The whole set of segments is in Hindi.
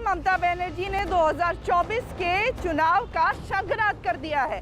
ममता बनर्जी ने 2024 के चुनाव का शंखनाद कर दिया है।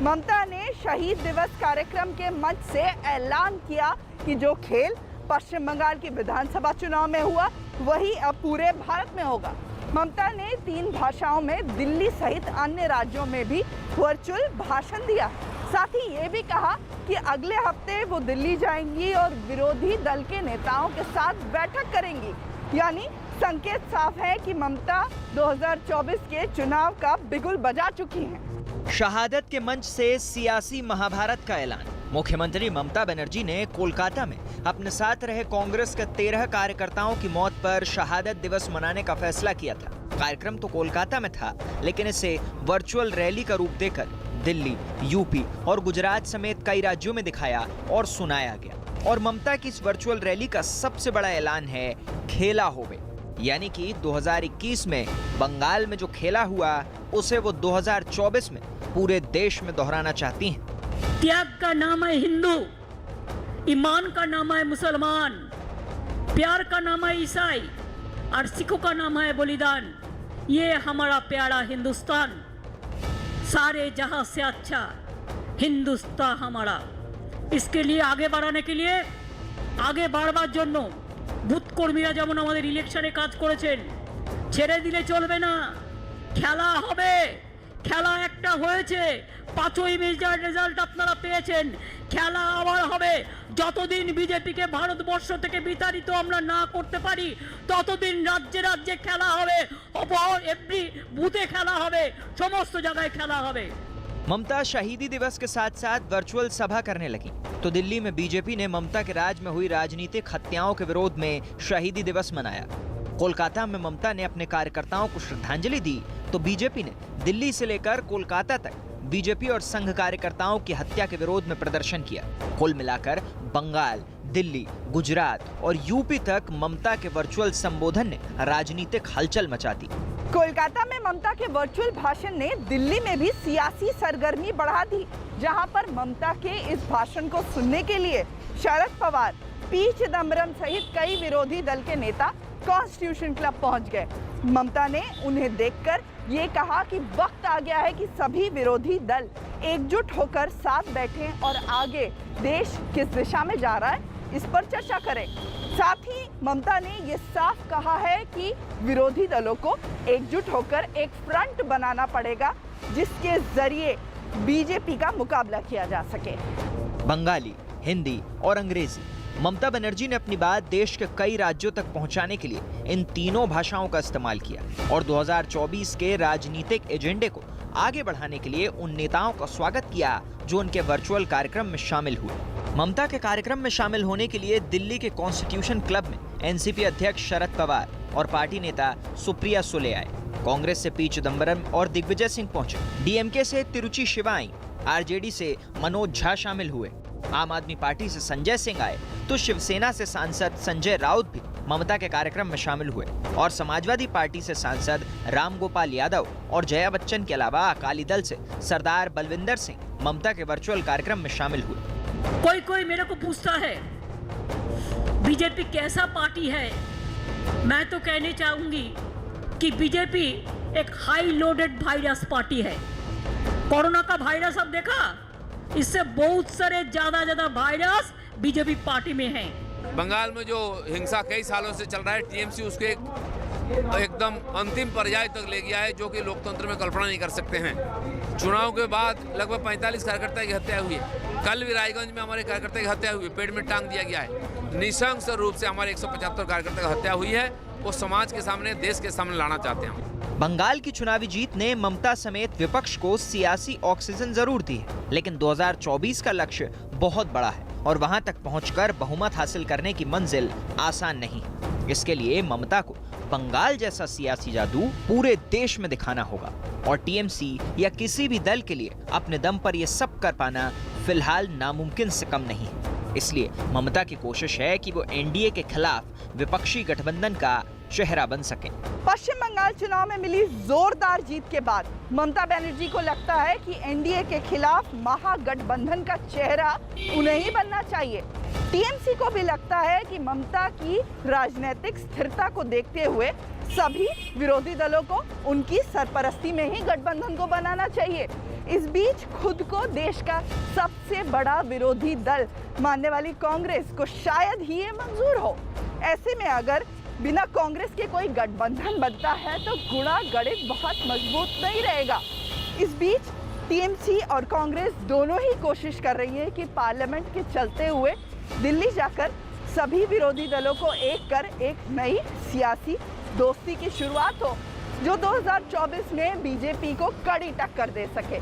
ममता ने शहीद दिवस कार्यक्रम के मंच से ऐलान किया कि जो खेल पश्चिम बंगाल की विधानसभा चुनाव में हुआ वही अब पूरे भारत में होगा। ममता ने 3 भाषाओं में दिल्ली सहित अन्य राज्यों में भी वर्चुअल भाषण दिया। साथ ही ये भी कहा कि अगले हफ्ते वो दिल्ली जाएंगी और विरोधी दल के नेताओं के साथ बैठक करेंगी। यानी संकेत साफ है कि ममता 2024 के चुनाव का बिगुल बजा चुकी हैं। शहादत के मंच से सियासी महाभारत का ऐलान। मुख्यमंत्री ममता बनर्जी ने कोलकाता में अपने साथ रहे कांग्रेस के 13 कार्यकर्ताओं की मौत पर शहादत दिवस मनाने का फैसला किया था। कार्यक्रम तो कोलकाता में था, लेकिन इसे वर्चुअल रैली का रूप देकर दिल्ली, यूपी और गुजरात समेत कई राज्यों में दिखाया और सुनाया गया। और ममता की इस वर्चुअल रैली का सबसे बड़ा ऐलान है खेला होवे, यानी कि 2021 में बंगाल में जो खेला हुआ उसे वो 2024 में पूरे देश में दोहराना चाहती हैं। त्याग का नाम है हिंदू, ईमान का नाम है मुसलमान, प्यार का नाम है ईसाई और सिखों का नाम है बलिदान। ये हमारा प्यारा हिंदुस्तान, सारे जहां से अच्छा हिंदुस्तान हमारा। इसके लिए आगे बढ़ाने के लिए आगे বাড়বার জন্য বুথ কর্মীরা যেমন আমাদের ইলেকশনে কাজ করেছেন, ছেড়ে দিলে চলবে না। খেলা হবে, খেলা একটা হয়েছে, 5ই মের রেজাল্ট আপনারা পেয়েছেন। খেলা আবার হবে। যতদিন বিজেপিকে ভারতবর্ষ থেকে বিতাড়িত আমরা না করতে পারি ততদিন রাজ্যে রাজ্যে খেলা হবে, এভরি বুথে খেলা হবে, সমস্ত জায়গায় খেলা হবে। ममता शहीदी दिवस के साथ साथ वर्चुअल सभा करने लगी तो दिल्ली में बीजेपी ने ममता के राज में हुई राजनीतिक हत्याओं के विरोध में शहीदी दिवस मनाया। कोलकाता में ममता ने अपने कार्यकर्ताओं को श्रद्धांजलि दी तो बीजेपी ने दिल्ली से लेकर कोलकाता तक बीजेपी और संघ कार्यकर्ताओं की हत्या के विरोध में प्रदर्शन किया। कुल मिलाकर बंगाल, दिल्ली, गुजरात और यूपी तक ममता के वर्चुअल संबोधन ने राजनीतिक हलचल मचा दी। कोलकाता में ममता के वर्चुअल भाषण ने दिल्ली में भी सियासी सरगर्मी बढ़ा दी, जहां पर ममता के इस भाषण को सुनने के लिए शरद पवार, पी चिदम्बरम सहित कई विरोधी दल के नेता कॉन्स्टिट्यूशन क्लब पहुंच गए। ममता ने उन्हें देखकर ये कहा कि वक्त आ गया है कि सभी विरोधी दल एकजुट होकर साथ बैठें और आगे देश किस दिशा में जा रहा है इस पर चर्चा करें। साथ ही ममता ने ये साफ कहा है कि विरोधी दलों को एकजुट होकर एक फ्रंट बनाना पड़ेगा जिसके जरिए बीजेपी का मुकाबला किया जा सके। बंगाली, हिंदी और अंग्रेजी, ममता बनर्जी ने अपनी बात देश के कई राज्यों तक पहुंचाने के लिए इन तीनों भाषाओं का इस्तेमाल किया और 2024 के राजनीतिक एजेंडे को आगे बढ़ाने के लिए उन नेताओं का स्वागत किया जो उनके वर्चुअल कार्यक्रम में शामिल हुए। ममता के कार्यक्रम में शामिल होने के लिए दिल्ली के कॉन्स्टिट्यूशन क्लब में एनसीपी अध्यक्ष शरद पवार और पार्टी नेता सुप्रिया सुले आए। कांग्रेस से पी चिदम्बरम और दिग्विजय सिंह पहुंचे। डीएमके से तिरुचि शिवाई, आरजेडी से मनोज झा शामिल हुए। आम आदमी पार्टी से संजय सिंह आए तो शिवसेना से सांसद संजय राउत भी ममता के कार्यक्रम में शामिल हुए और समाजवादी पार्टी से सांसद रामगोपाल यादव और जया बच्चन के अलावा अकाली दल से सरदार बलविंदर सिंह ममता के वर्चुअल कार्यक्रम में शामिल हुए। कोई मेरे को पूछता है बीजेपी कैसा पार्टी है, मैं तो कहने चाहूंगी कि बीजेपी एक हाई लोडेड वायरस पार्टी है। कोरोना का वायरस अब देखा, इससे बहुत सारे ज्यादा वायरस बीजेपी पार्टी में हैं। बंगाल में जो हिंसा कई सालों से चल रहा है, टीएमसी उसके एकदम अंतिम पर्याय तक ले गया है जो कि लोकतंत्र में कल्पना नहीं कर सकते हैं। चुनाव के बाद लगभग 45 कार्यकर्ता की हत्या हुई है। कल भी रायगंज में हमारे कार्यकर्ता की हत्या हुई, पेड़ में टांग दिया गया है। निशंस रूप से हमारे 175 कार्यकर्ता की हत्या हुई है। वो समाज के सामने, देश के सामने लाना चाहते हैं। बंगाल की चुनावी जीत ने ममता समेत विपक्ष को सियासी ऑक्सीजन जरूर दी है, लेकिन 2024 का लक्ष्य बहुत बड़ा है और वहां तक पहुंचकर बहुमत हासिल करने की मंजिल आसान नहीं है। इसके लिए ममता को बंगाल जैसा सियासी जादू पूरे देश में दिखाना होगा और टीएमसी या किसी भी दल के लिए अपने दम पर यह सब कर पाना फिलहाल नामुमकिन से कम नहीं है। इसलिए ममता की कोशिश है कि वो एनडीए के खिलाफ विपक्षी गठबंधन का चेहरा बन सकें। पश्चिम बंगाल चुनाव में मिली जोरदार जीत के बाद ममता बनर्जी को लगता है कि एनडीए के खिलाफ महागठबंधन का चेहरा उन्हें ही बनना चाहिए। टीएमसी को भी लगता है कि ममता की राजनीतिक स्थिरता को देखते हुए सभी विरोधी दलों को उनकी सरपरस्ती में ही गठबंधन को बनाना चाहिए। इस बीच खुद को देश का सबसे बड़ा विरोधी दल मानने वाली कांग्रेस को शायद ही ये मंजूर हो। ऐसे में अगर बिना कांग्रेस के कोई गठबंधन बनता है तो गुणा गणित बहुत मजबूत नहीं रहेगा। इस बीच टीएमसी और कांग्रेस दोनों ही कोशिश कर रही है कि पार्लियामेंट के चलते हुए दिल्ली जाकर सभी विरोधी दलों को एक कर एक नई सियासी दोस्ती की शुरुआत हो, जो 2024 में बीजेपी को कड़ी टक्कर दे सके।